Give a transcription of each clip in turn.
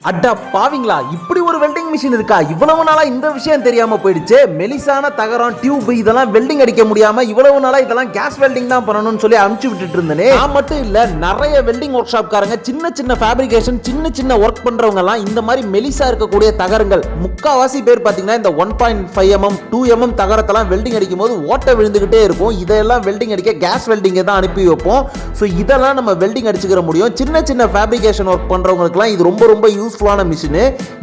அட பாவிங்களா, இப்படி ஒரு வெல்டிங் மிஷின் இருக்கா? இவ்வளவு நாளா இந்த விஷயம் தெரியாம போயிடுச்சு. மெலிசான தகரம், டியூப் இதெல்லாம் வெல்டிங் அடிக்க முடியாம இவ்வளவு நாளா இதெல்லாம் கேஸ் வெல்டிங் தான் பண்ணணும்னு சொல்லி அனுப்பிச்சு விட்டுட்டு இருந்தேனே. நான் மட்டும் இல்ல, நிறைய வெல்டிங் ஒர்க் ஷாப் காரங்க, சின்ன சின்ன ஃபேப்ரிகேஷன், சின்ன சின்ன ஒர்க் பண்றவங்க எல்லாம் இந்த மாதிரி மெலிசா இருக்கக்கூடிய தகரங்கள், முக்காவாசி பேர் பாத்தீங்கன்னா இந்த 1.5 mm 2 mm தகரத்தெல்லாம் வெல்டிங் அடிக்கும் போது ஓட்ட விழுந்துகிட்டே இருக்கும். இதெல்லாம் வெல்டிங் அடிக்க கேஸ் வெல்டிங் தான் அனுப்பி வைப்போம். ஸோ இதெல்லாம் நம்ம வெல்டிங் அடிச்சுக்கிற முடியும். சின்ன சின்ன ஃபேப்ரிகேஷன் ஒர்க் பண்றவங்களுக்குலாம் இது ரொம்ப ரொம்ப யூஸ்ஃபுல்லான மிஷின்.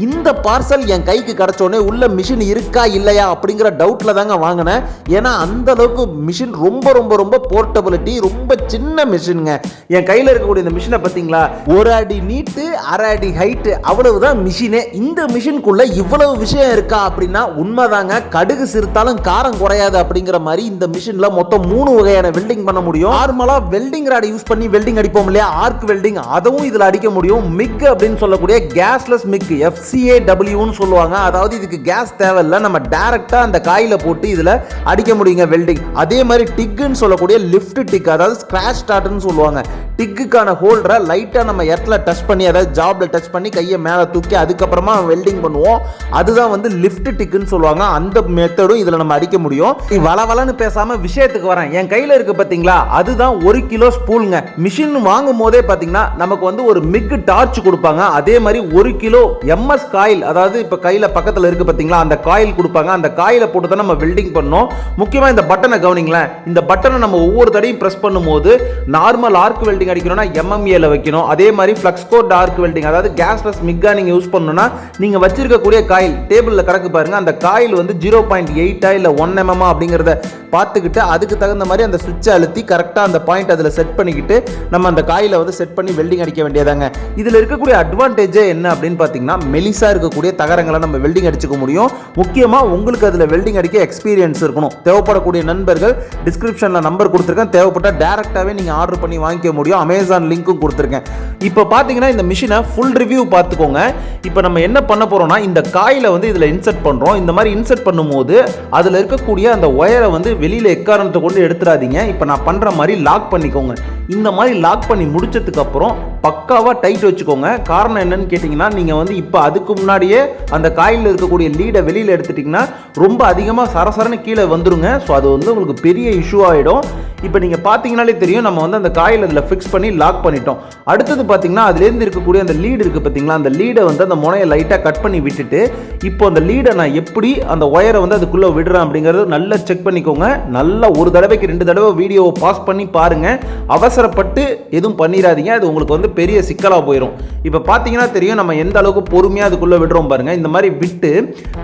இந்த பார்சல் என் கைக்கு கிடைச்சோடனே உள்ள மிஷின் இருக்கா இல்லையா அப்படிங்கிற டவுட்ல தாங்க வாங்கினேன். ஏன்னா அந்த அளவுக்கு மிஷின் ரொம்ப ரொம்ப ரொம்ப போர்ட்டபிலிட்டி, ரொம்ப சின்ன மிஷினுங்க. என் கையில் இருக்கக்கூடிய இந்த மிஷினை பார்த்தீங்களா, 1 அடி நீட்டு 1/2 அடி ஹைட்டு, அவ்வளவுதான் மிஷினே. இந்த மிஷினுக்குள்ள இவ்வளவு விஷயம் இருக்கா அப்படின்னா உண்மைதாங்க. கடுகு சிறுத்தாலும் காரம் குறையாது அப்படிங்கிற மாதிரி இந்த மிஷின்ல மொத்தம் 3 வகையான வெல்டிங் பண்ண முடியும். நார்மலா வெல்டிங் ராட் யூஸ் பண்ணி வெல்டிங் அடிப்போம் இல்லையா, ஆர்க் வெல்டிங், அதுவும் இதுல அடிக்க முடியும். மிக் அப்படின்னு சொல்லக்கூடிய கேஸ்லெஸ் மிக், FCAW னு சொல்லுவாங்க. அதாவது இதுக்கு கேஸ் தேவையில்லை, நம்ம டைரக்டா அந்த காயில போட்டு இதுல அடிக்க முடியுங்க வெல்டிங். அதே மாதிரி டிக்னு சொல்லக்கூடிய லிஃப்ட் டிக், அதாவது ஸ்கிராட்ச் ஸ்டார்ட்னு சொல்லுவாங்க. டிக்குக்கான ஹோல்டரை லைட்டா நம்ம எர்த்ல டச் பண்ணி, அதாவது ஜாப்ல டச் பண்ணி கையை மேல தூக்கி அதுக்கப்புறமா வெல்டிங் பண்ணுவோம். அதுதான் வந்து லிஃப்ட் டிக்னு சொல்லுவாங்க. அந்த மெத்தடும் இதுல நம்ம அடிக்க முடியும். வளவலன்னு பேசாம விஷயத்துக்கு வரேன். என் கையில இருக்கு பாத்தீங்களா, அதுதான் 1 கிலோ ஸ்பூலுங்க. மிஷின் வாங்கும் போதே பாத்தீங்கன்னா நமக்கு வந்து ஒரு மிக் டார்ச் கொடுப்பாங்க. அதே மாதிரி 1 கிலோ MS காயில், அதாவது இப்ப கையில பக்கத்துல இருக்கு பாத்தீங்களா, அந்த காயில் கொடுப்பாங்க. அந்த காயில போட்டு தான் நம்ம வெல்டிங் பண்ணோம். முக்கியமா இந்த பட்டனை கவனிங்களேன். இந்த பட்டனை நம்ம ஒவ்வொரு தடையும் பிரஸ் பண்ணும்போது நார்மல் ஆர்க் வெல்டிங் அடிக்கணும்னா MMA ல வைக்கணும். அதே மாதிரி ஃப்ளக்ஸ் கோட் ஆர்க் வெல்டிங், அதாவது கேஸ்லெஸ் மிக்கா நீங்க யூஸ் பண்ணணும்னா நீங்க வச்சிருக்கக்கூடிய காயில் டேபிள்ல கிடக்கு பாருங்க, அந்த காயில் வந்து 0.8 இல்ல 1 mm அப்படிங்கறத பார்த்துக்கிட்டு அதுக்கு தகுந்த மாதிரி அந்த சுவிட்சை அழுத்தி கரெக்டா அந்த பாயிண்ட் அதுல செட் பண்ணிக்கிட்டு நம்ம அந்த காயில வந்து செட் பண்ணி வெல்டிங் அடிக்க வேண்டியதாங்க. இதுல இருக்கக்கூடிய அட்வான்டேஜ் என்ன அப்படின்னு பாத்தீங்கன்னா, மெலிசா இருக்கக்கூடிய தகரங்களை நம்ம வெல்டிங் அடிச்சுக்க முடியும். முக்கியமா உங்களுக்கு அதுல வெல்டிங் அடிக்க எக்ஸ்பீரியன்ஸ் இருக்கணும். தேவைப்படக்கூடிய நண்பர்கள் டிஸ்கிரிப்ஷன்ல நம்பர் கொடுத்துருக்கேன், தேவைப்பட்டா டைரக்டாவே நீங்க ஆர்டர் பண்ணி வாங்கிக்க முடியும். அமேசான் லிங்க்கும் கொடுத்துருக்கேன். இப்போ பாத்தீங்கன்னா இந்த மிஷினை ஃபுல் ரிவ்யூ பார்த்துக்கோங்க. இப்போ நம்ம என்ன பண்ண போறோம்னா, இந்த காயில வந்து இதுல இன்சர்ட் பண்றோம். இந்த மாதிரி இன்சர்ட் பண்ணும்போது அதுல இருக்கக்கூடிய அந்த ஒயரை வந்து வெளியில எக்காரணத்தை கொண்டு எடுத்துறாதீங்க. இப்போ நான் பண்ற மாதிரி லாக் பண்ணிக்கோங்க. இந்த மாதிரி லாக் பண்ணி முடிச்சதுக்கு அப்புறம் பக்காவா டைட் வச்சுக்கோங்க. காரணம் என்னன்னு கேட்டீங்கன்னா, நீங்க வந்து இப்போ அதுக்கு முன்னாடியே அந்த காயில இருக்கக்கூடிய லீடை வெளியில எடுத்துட்டீங்கன்னா ரொம்ப அதிகமா சரசரன்னு கீழே வந்துருங்க. ஸோ அது வந்து உங்களுக்கு பெரிய இஷ்யூ ஆயிடும். இப்போ நீங்க பாத்தீங்கன்னாலே தெரியும், நம்ம வந்து அந்த காயில் அதில் ஃபிக்ஸ் பண்ணி லாக் பண்ணிட்டோம். அடுத்தது பாத்தீங்கன்னா அதுலேருந்து இருக்கக்கூடிய அந்த லீடு இருக்கு பார்த்தீங்களா, அந்த லீடை வந்து அந்த முனையை லைட்டாக கட் பண்ணி விட்டுட்டு இப்போ அந்த லீடை நான் எப்படி அந்த ஒயரை வந்து அதுக்குள்ளே விடுறேன் அப்படிங்கிறது நல்லா செக் பண்ணிக்கோங்க. நல்லா ஒரு தடவைக்கு 2 தடவை வீடியோவை பாஸ் பண்ணி பாருங்க. அவசரப்பட்டு எதுவும் பண்ணிடாதீங்க, அது உங்களுக்கு வந்து பெரிய சிக்கலாக போயிடும். இப்போ பார்த்தீங்கன்னா தெரியும் நம்ம எந்த அளவுக்கு பொறுமையாக அதுக்குள்ளே விடுறோம் பாருங்க. இந்த மாதிரி விட்டு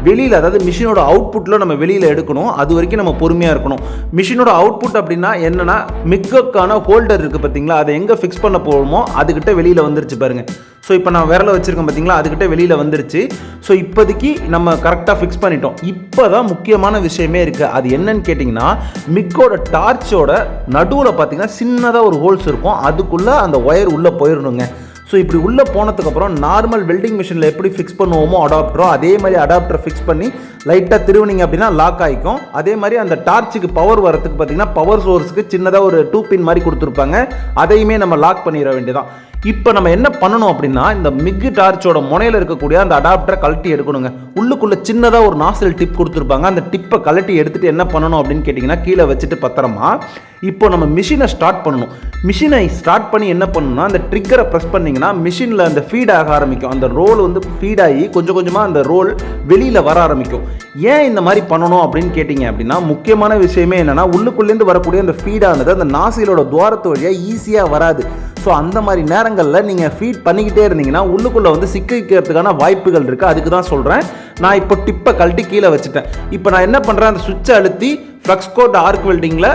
வெளியில், அதாவது மிஷினோட அவுட்புட்டில் நம்ம வெளியில் எடுக்கணும். அது வரைக்கும் நம்ம பொறுமையாக இருக்கணும். மிஷினோட அவுட்புட் அப்படின்னா என்னன்னா, மிக்குக்கான ஹோல்டர் இருக்கு பார்த்தீங்களா, அதை எங்கே ஃபிக்ஸ் பண்ண போகிறோமோ அதுக்கிட்ட வெளியில் வந்துருச்சு பாருங்க. ஸோ இப்போ நான் விரல வச்சிருக்கேன் பார்த்தீங்களா, அதுக்கிட்ட வெளியில் வந்துருச்சு. ஸோ இப்போதைக்கு நம்ம கரெக்டாக ஃபிக்ஸ் பண்ணிட்டோம். இப்போ தான் முக்கியமான விஷயமே இருக்குது. அது என்னன்னு கேட்டிங்கன்னா, மிக்கோட டார்ச்சோட நடுவில் பார்த்தீங்கன்னா சின்னதாக ஒரு ஹோல்ஸ் இருக்கும். அதுக்குள்ளே அந்த ஒயர் உள்ளே போயிடணுங்க. ஸோ இப்படி உள்ளே போனதுக்கப்புறம் நார்மல் வெல்டிங் மிஷினில் எப்படி ஃபிக்ஸ் பண்ணுவோமோ அடாப்டரோ, அதே மாதிரி அடாப்டரை ஃபிக்ஸ் பண்ணி லைட்டாக திருவினிங்க அப்படின்னா லாக் ஆகிக்கும். அதே மாதிரி அந்த டார்ச்சுக்கு பவர் வரத்துக்கு பார்த்தீங்கன்னா பவர் சோர்ஸுக்கு சின்னதாக ஒரு 2 பின் மாதிரி கொடுத்துருப்பாங்க. அதையுமே நம்ம லாக் பண்ணிட வேண்டியதான். இப்போ நம்ம என்ன பண்ணணும் அப்படின்னா, இந்த மிக் டார்ச்சோட முனையில் இருக்கக்கூடிய அந்த அடாப்டரை கழட்டி எடுக்கணுங்க. உள்ளுக்குள்ள சின்னதாக ஒரு நாசில் டிப் கொடுத்துருப்பாங்க. அந்த டிப்பை கழட்டி எடுத்துட்டு என்ன பண்ணணும் அப்படின்னு கேட்டிங்கன்னா, கீழே வச்சுட்டு பத்திரமா இப்போ நம்ம மிஷினை ஸ்டார்ட் பண்ணணும். மிஷினை ஸ்டார்ட் பண்ணி என்ன பண்ணணும்னா, அந்த ட்ரிக்கரை ப்ரெஸ் பண்ணிங்கன்னா மிஷினில் அந்த ஃபீட் ஆக ஆரம்பிக்கும். அந்த ரோல் வந்து ஃபீட் ஆகி கொஞ்சம் கொஞ்சமாக அந்த ரோல் வெளியில் வர ஆரம்பிக்கும். ஏன் இந்த மாதிரி பண்ணணும் அப்படின்னு கேட்டிங்க அப்படின்னா, முக்கியமான விஷயமே என்னென்னா, உள்ளுக்குள்ளேருந்து வரக்கூடிய அந்த ஃபீடானது அந்த நாசிலோட துவாரத்து வழியாக ஈஸியாக வராது. ஸோ அந்த மாதிரி நேரங்களில் நீங்கள் ஃபீட் பண்ணிக்கிட்டே இருந்தீங்கன்னா உள்ளுக்குள்ளே வந்து சிக்கிக்கிறதுக்கான வாய்ப்புகள் இருக்குது. அதுக்கு தான் சொல்கிறேன். நான் இப்போ டிப்பை கழட்டி கீழே வச்சுட்டேன். இப்போ நான் என்ன பண்ணுறேன், அந்த சுவிட்சை அழுத்தி ஃப்ளக்ஸ் கோட் ஆர்க் வெல்டிங்கில்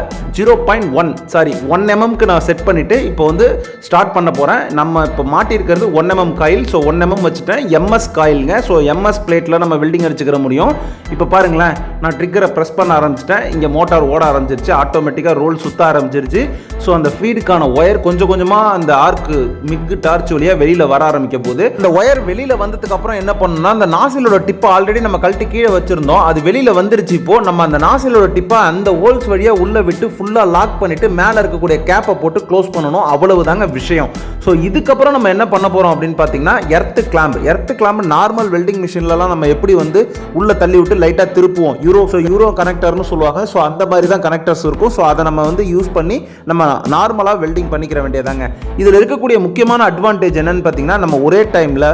1 mmக்கு நான் செட் பண்ணிவிட்டு இப்போ வந்து ஸ்டார்ட் பண்ண போகிறேன். நம்ம இப்போ மாட்டியிருக்கிறது 1 mm காயில். ஸோ 1 mm வச்சுட்டேன். MS காயிலுங்க. ஸோ MS பிளேட்டில் நம்ம வெல்டிங் அடிச்சுக்கிற முடியும். இப்போ பாருங்களேன், நான் ட்ரிக்கரை ப்ரெஸ் பண்ண ஆரம்பிச்சிட்டேன். இங்கே மோட்டார் ஓட ஆரம்பிச்சிருச்சு. ஆட்டோமேட்டிக்காக ரோல் சுற்ற ஆரம்பிச்சிருச்சு. ஸோ அந்த ஃபீடுக்கான ஒயர் கொஞ்சம் கொஞ்சமாக அந்த ஆர்க்கு மிக் டார்ச் வழியாக வெளியில் வர ஆரம்பிக்க போது, இந்த ஒயர் வெளியில் வந்ததுக்கு அப்புறம் என்ன பண்ணணும்னா, அந்த நாசிலோட டிப்பை ஆல்ரெடி நம்ம கழட்டி கீழே வச்சிருந்தோம். அது வெளியில் வந்துருச்சு. இப்போ நம்ம அந்த நாசிலோட டிப்பை கண்டிப்பாக அந்த ஹோல்ஸ் வழியாக உள்ளே விட்டு ஃபுல்லாக லாக் பண்ணிவிட்டு மேலே இருக்கக்கூடிய கேப்பை போட்டு க்ளோஸ் பண்ணணும். அவ்வளவு தாங்க விஷயம். ஸோ இதுக்கப்புறம் நம்ம என்ன பண்ண போகிறோம் அப்படின்னு பார்த்தீங்கன்னா எர்த்து கிளாம்பு நார்மல் வெல்டிங் மிஷின்லலாம் நம்ம எப்படி வந்து உள்ளே தள்ளி விட்டு லைட்டாக திருப்புவோம். யூரோ கனெக்டர்னு சொல்லுவாங்க. ஸோ அந்த மாதிரி தான் கனெக்டர்ஸ் இருக்கும். ஸோ அதை நம்ம வந்து யூஸ் பண்ணி நம்ம நார்மலாக வெல்டிங் பண்ணிக்கிற வேண்டியதாங்க. இதில் இருக்கக்கூடிய முக்கியமான அட்வான்டேஜ் என்னன்னு பார்த்தீங்கன்னா நம்ம ஒரே டைமில்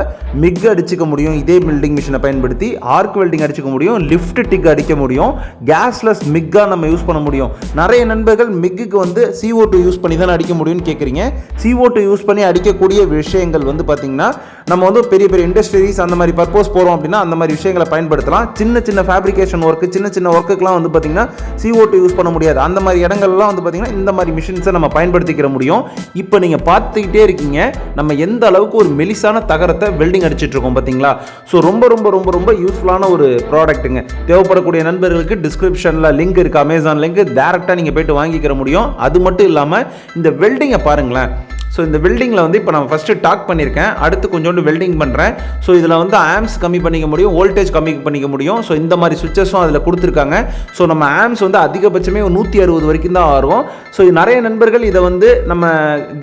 மிக் அடிச்சுக்க முடியும். இதே வெல்டிங் மிஷினை பயன்படுத்தி ஆர்க் வெல்டிங் அடிச்சுக்க முடியும், லிஃப்ட் டிக் அடிக்க முடியும், கேஸ்லெஸ் மிக்காக நம்ம யூஸ் பண்ண முடியும். நிறைய நண்பர்கள் மிக்குக்கு வந்து CO2 யூஸ் பண்ணி தான் அடிக்க முடியும்னு கேட்குறீங்க. CO2 யூஸ் பண்ணி அடிக்கக்கூடிய விஷயங்கள் வந்து பார்த்தீங்கன்னா நம்ம வந்து பெரிய பெரிய இண்டஸ்ட்ரீஸ் அந்த மாதிரி பர்போஸ் போகிறோம் அப்படின்னா அந்த மாதிரி விஷயங்களை பயன்படுத்தலாம். சின்ன ஃபேப்ரிகேஷன் ஒர்க்கு சின்ன ஒர்க்குக்கெலாம் வந்து பார்த்தீங்கன்னா CO2 யூஸ் பண்ண முடியாது. அந்த மாதிரி இடங்கள்லாம் வந்து பார்த்தீங்கன்னா இந்த மாதிரி மிஷின்ஸை நம்ம பயன்படுத்திக்கிற முடியும். இப்போ நீங்கள் பார்த்துக்கிட்டே இருக்கீங்க நம்ம எந்த அளவுக்கு ஒரு மெலிசான தகரத்தை வெல்டிங் அடிச்சிட்டு இருக்கோம் பார்த்தீங்களா. ஸோ ரொம்ப ரொம்ப ரொம்ப ரொம்ப யூஸ்ஃபுல்லான ஒரு ப்ராடக்ட்டுங்க. தேவைப்படக்கூடிய நண்பர்களுக்கு டிஸ்கிரிப்ஷனில் லிங்க் இருக்குது, அமேசான் லிங்க், டேரெக்டாக நீங்கள் போய்ட்டு வாங்கிக்கிற முடியும். அது மட்டும் இல்லாமல் இந்த வெல்டிங்கை பாருங்களேன். ஸோ இந்த வெல்டிங்கில் வந்து இப்போ நான் ஃபஸ்ட்டு டாக் பண்ணியிருக்கேன், அடுத்து கொஞ்சோண்டு வெல்டிங் பண்ணுறேன். ஸோ இதில் வந்து ஆம்ஸ் கம்மி பண்ணிக்க முடியும், வோல்டேஜ் கம்மி பண்ணிக்க முடியும். ஸோ இந்த மாதிரி சுவிச்சஸும் அதில் கொடுத்துருக்காங்க. ஸோ நம்ம ஆம்ஸ் வந்து அதிகபட்சமே 160 வரைக்கும் தான் வரும். ஸோ நிறைய நண்பர்கள் இதை வந்து நம்ம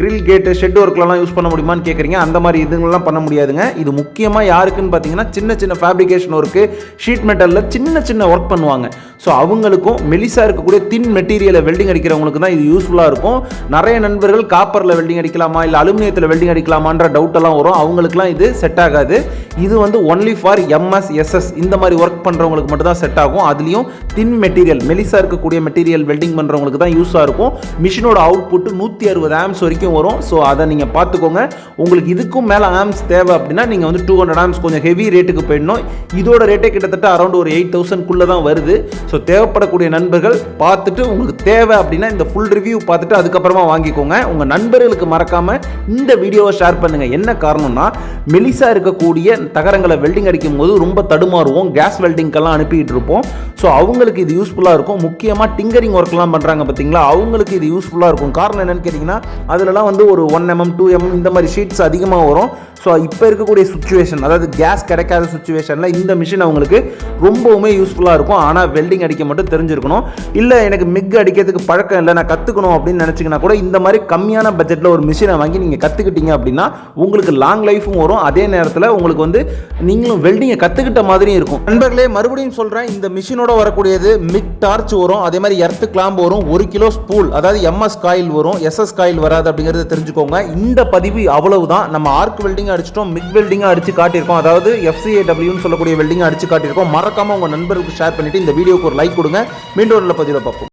கிரில் கேட்டு ஷெட் ஒர்க்லலாம் யூஸ் பண்ண முடியுமான்னு கேட்குறீங்க. அந்த மாதிரி இதுங்கெல்லாம் பண்ண முடியாதுங்க. இது முக்கியமாக யாருக்குன்னு பார்த்தீங்கன்னா சின்ன ஃபேப்ரிகேஷன் ஒர்க்கு, ஷீட் மெட்டலில் சின்ன ஒர்க் பண்ணுவாங்க. ஸோ அவங்களுக்கும் மெலிசாக இருக்கக்கூடிய தின் மெட்டீரியலை வெல்டிங் அடிக்கிறவங்களுக்கு தான் இது யூஸ்ஃபுல்லாக இருக்கும். நிறைய நண்பர்கள் காப்பரில் வெல்டிங் அடிக்கலாமா இல்லை அலுமினியத்தில் வெல்டிங் அடிக்கலாமான்ற டவுட் எல்லாம் வரும். அவங்களுக்குலாம் இது செட் ஆகாது. இது வந்து ஒன்லி ஃபார் MS, SS இந்த மாதிரி ஒர்க் பண்ணுறவங்களுக்கு மட்டும் தான் செட் ஆகும். அதுலேயும் தின் மெட்டீரியல் மெலிசாக இருக்கக்கூடிய மெட்டீரியல் வெல்டிங் பண்ணுறவங்களுக்கு தான் யூஸாக இருக்கும். மிஷினோட அவுட்புட் 160 ஆம்ஸ் வரைக்கும் வரும். ஸோ அதை நீங்கள் பார்த்துக்கோங்க. உங்களுக்கு இதுக்கும் மேலே ஆம்ஸ் தேவை அப்படின்னா நீங்கள் வந்து 200 ஆம்ஸ் கொஞ்சம் ஹெவி ரேட்டுக்கு போயிடணும். இதோட ரேட்டே கிட்டத்தட்ட அரௌண்ட் ஒரு 8000 தான் வருது. ஸோ தேவைப்படக்கூடிய நண்பர்கள் பார்த்துட்டு உங்களுக்கு தேவை அப்படின்னா இந்த ஃபுல் ரிவ்யூ பார்த்துட்டு அதுக்கப்புறமா வாங்கிக்கோங்க. உங்கள் நண்பர்களுக்கு மறக்காம இந்த வீடியோவை ஷேர் பண்ணுங்க. என்ன காரணம்னா மெலிசா இருக்கக்கூடிய தகரங்களை வெல்டிங் அடிக்கும் போது ரொம்ப தடுமாறுவோம், கேஸ் வெல்டிங்கெல்லாம் அனுப்பிட்டு இருப்போம். ஸோ அவங்களுக்கு இது யூஸ்ஃபுல்லாக இருக்கும். முக்கியமாக டிங்கரிங் ஒர்க்லாம் பண்ணுறாங்க பார்த்தீங்களா, அவங்களுக்கு இது யூஸ்ஃபுல்லாக இருக்கும். காரணம் என்னன்னு கேட்டிங்கன்னா அதிலலாம் வந்து ஒரு 1 mm 2 mm இந்த மாதிரி ஷீட்ஸ் அதிகமாக வரும். ஸோ இப்போ இருக்கக்கூடிய சுச்சுவேஷன், அதாவது கேஸ் கிடைக்காத சுச்சுவேஷனில் இந்த மிஷின் அவங்களுக்கு ரொம்பவுமே யூஸ்ஃபுல்லாக இருக்கும். ஆனால் வெல்டிங் அடிக்க மட்டும் தெரிஞ்சிருக்கணும். இல்லை எனக்கு மிக் அடிக்கிறதுக்கு பழக்கம் இல்லை, நான் கற்றுக்கணும் அப்படின்னு நினச்சிங்கன்னா கூட இந்த மாதிரி கம்மியான பட்ஜெட்டில் ஒரு மிஷினை வாங்கி நீங்கள் கற்றுக்கிட்டீங்க அப்படின்னா உங்களுக்கு லாங் லைஃபும் வரும். அதே நேரத்தில் உங்களுக்கு வந்து நீங்களும் வெல்டிங்கை கற்றுக்கிட்ட மாதிரியும் இருக்கும். நண்பர்களே மறுபடியும் சொல்கிறேன், இந்த மிஷினோட வரக்கூடியது மிக் டார்ச் வரும், அதே மாதிரி எர்த்து கிளாம்பு வரும், 1 கிலோ ஸ்பூல் அதாவது MS காயில் வரும், SS காயில் வராது அப்படிங்கிறத தெரிஞ்சுக்கோங்க. இந்த பதிவு அவ்வளவுதான். நம்ம ஆர்க் வெல்டிங் அடிச்சிட்டோம், மிக் வெல்டிங் அடிச்சு காட்டியிருக்கோம், அதாவது FCAWன்னு சொல்லக்கூடிய வெல்டிங் அடிச்சு காட்டியிருக்கோம். மறக்காம உங்க நண்பர்களுக்கு ஷேர் பண்ணிட்டு இந்த வீடியோக்கு ஒரு லைக் கொடுங்க. மீண்டும் ஒரு பதிவில் பார்ப்போம்.